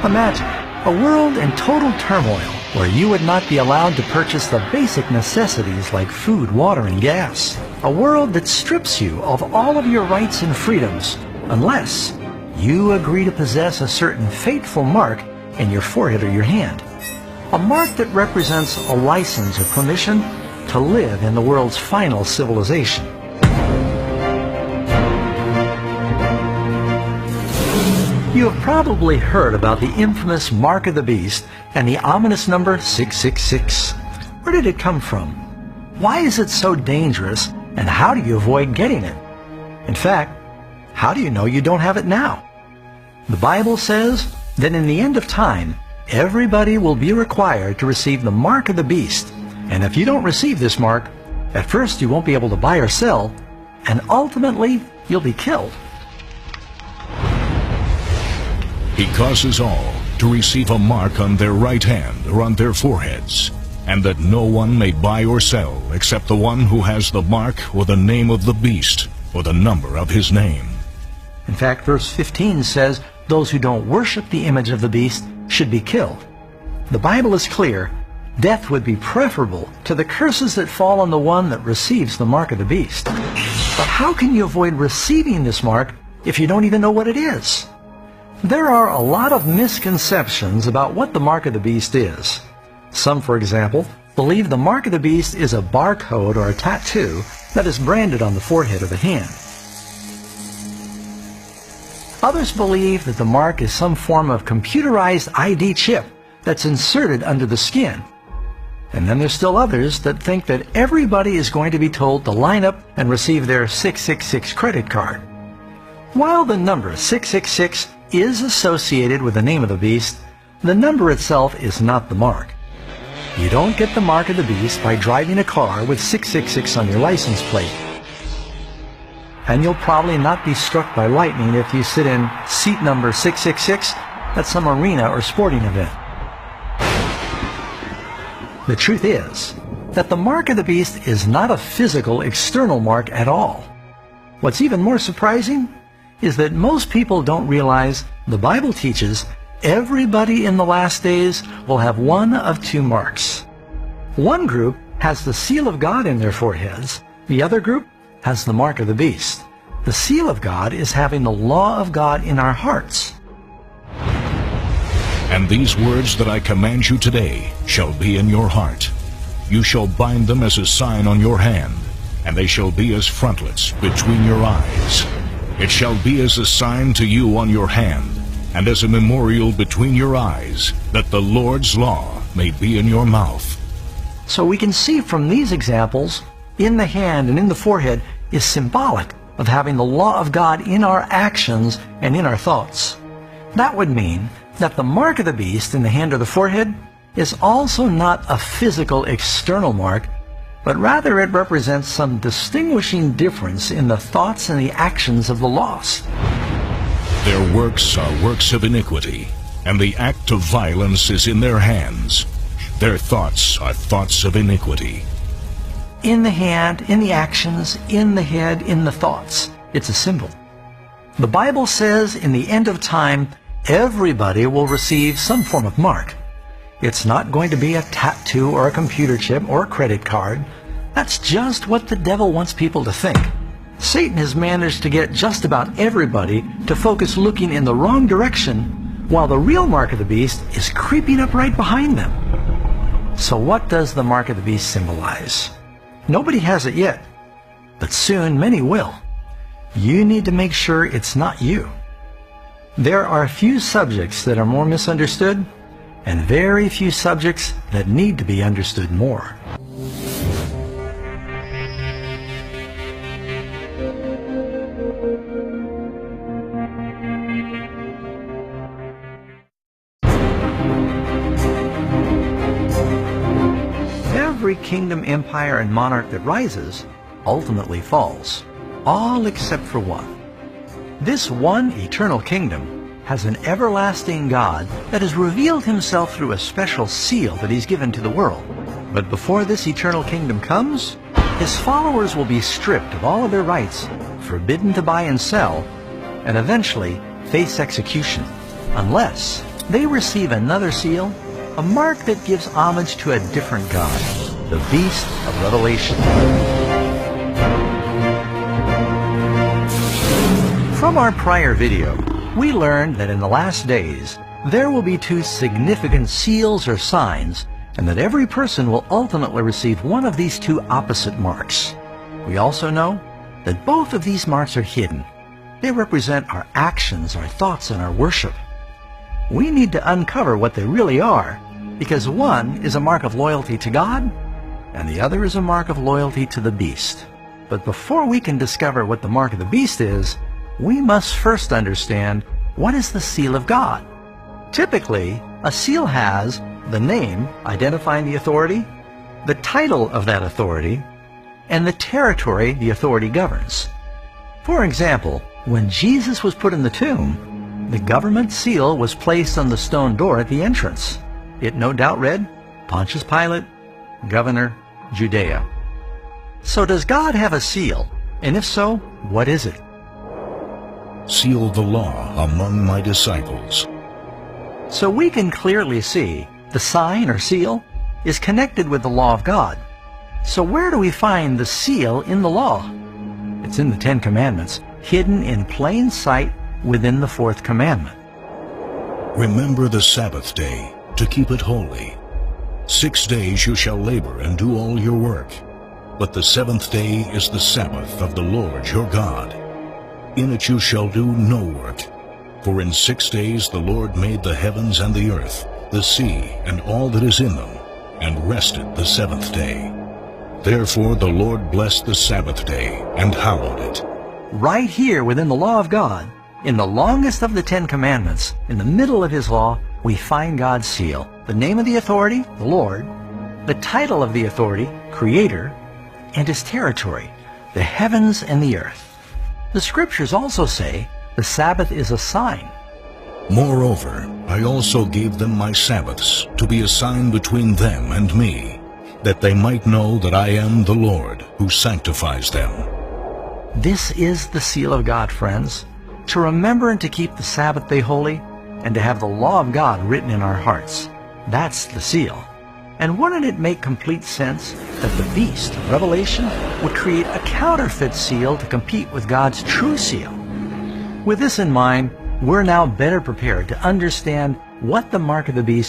Imagine a world in total turmoil where you would not be allowed to purchase the basic necessities like food, water, and gas. A world that strips you of all of your rights and freedoms unless you agree to possess a certain fateful mark in your forehead or your hand. A mark that represents a license or permission to live in the world's final civilization. You have probably heard about the infamous Mark of the Beast and the ominous number 666. Where did it come from? Why is it so dangerous, and how do you avoid getting it? In fact, how do you know you don't have it now? The Bible says that in the end of time, everybody will be required to receive the Mark of the Beast. And if you don't receive this mark, at first you won't be able to buy or sell, and ultimately you'll be killed. He causes all to receive a mark on their right hand or on their foreheads, and that no one may buy or sell except the one who has the mark or the name of the beast or the number of his name. In fact, verse 15 says those who don't worship the image of the beast should be killed. The Bible is clear. Death would be preferable to the curses that fall on the one that receives the mark of the beast. But how can you avoid receiving this mark if you don't even know what it is? There are a lot of misconceptions about what the mark of the beast is. Some, for example, believe the mark of the beast is a barcode or a tattoo that is branded on the forehead or the hand. Others believe that the mark is some form of computerized ID chip that's inserted under the skin. And then there's still others that think that everybody is going to be told to line up and receive their 666 credit card. While the number 666 is associated with the name of the beast, the number itself is not the mark. You don't get the mark of the beast by driving a car with 666 on your license plate. And you'll probably not be struck by lightning if you sit in seat number 666 at some arena or sporting event. The truth is that the mark of the beast is not a physical external mark at all. What's even more surprising is that most people don't realize the Bible teaches everybody in the last days will have one of two marks. One group has the seal of God in their foreheads. The other group has the mark of the beast. The seal of God is having the law of God in our hearts. And these words that I command you today shall be in your heart. You shall bind them as a sign on your hand, and they shall be as frontlets between your eyes. It shall be as a sign to you on your hand, and as a memorial between your eyes, that the Lord's law may be in your mouth. So we can see from these examples, in the hand and in the forehead is symbolic of having the law of God in our actions and in our thoughts. That would mean that the mark of the beast in the hand or the forehead is also not a physical external mark, but rather it represents some distinguishing difference in the thoughts and the actions of the lost. Their works are works of iniquity, and the act of violence is in their hands. Their thoughts are thoughts of iniquity. In the hand, in the actions, in the head, in the thoughts. It's a symbol. The Bible says in the end of time, everybody will receive some form of mark. It's not going to be a tattoo or a computer chip or a credit card. That's just what the devil wants people to think. Satan has managed to get just about everybody to focus looking in the wrong direction, while the real mark of the beast is creeping up right behind them. So what does the mark of the beast symbolize? Nobody has it yet, but soon many will. You need to make sure it's not you. There are few subjects that are more misunderstood, and very few subjects that need to be understood more. Every kingdom, empire, and monarch that rises ultimately falls, all except for one. This one eternal kingdom has an everlasting God that has revealed himself through a special seal that he's given to the world. But before this eternal kingdom comes, his followers will be stripped of all of their rights, forbidden to buy and sell, and eventually face execution, unless they receive another seal, a mark that gives homage to a different god, the beast of Revelation. From our prior video, we learned that in the last days, there will be two significant seals or signs, and that every person will ultimately receive one of these two opposite marks. We also know that both of these marks are hidden. They represent our actions, our thoughts, and our worship. We need to uncover what they really are, because one is a mark of loyalty to God, and the other is a mark of loyalty to the beast. But before we can discover what the mark of the beast is, we must first understand what is the seal of God. Typically, a seal has the name identifying the authority, the title of that authority, and the territory the authority governs. For example, when Jesus was put in the tomb, the government seal was placed on the stone door at the entrance. It no doubt read, Pontius Pilate, Governor, Judea. So does God have a seal? And if so, what is it? Seal the law among my disciples. So we can clearly see the sign or seal is connected with the law of God. So where do we find the seal in the law? It's in the Ten Commandments, hidden in plain sight within the fourth commandment. Remember the Sabbath day, to keep it holy. 6 days you shall labor and do all your work. But the seventh day is the Sabbath of the Lord your God. In it you shall do no work. For in 6 days the Lord made the heavens and the earth, the sea, and all that is in them, and rested the seventh day. Therefore the Lord blessed the Sabbath day, and hallowed it. Right here within the law of God, in the longest of the Ten Commandments, in the middle of his law, we find God's seal. The name of the authority, the Lord, the title of the authority, Creator, and his territory, the heavens and the earth. The scriptures also say the Sabbath is a sign. Moreover, I also gave them my Sabbaths, to be a sign between them and me, that they might know that I am the Lord, who sanctifies them. This is the seal of God, friends, to remember and to keep the Sabbath day holy, and to have the law of God written in our hearts. That's the seal. And wouldn't it make complete sense that the beast of Revelation would create a counterfeit seal to compete with God's true seal? With this in mind, we're now better prepared to understand what the mark of the beast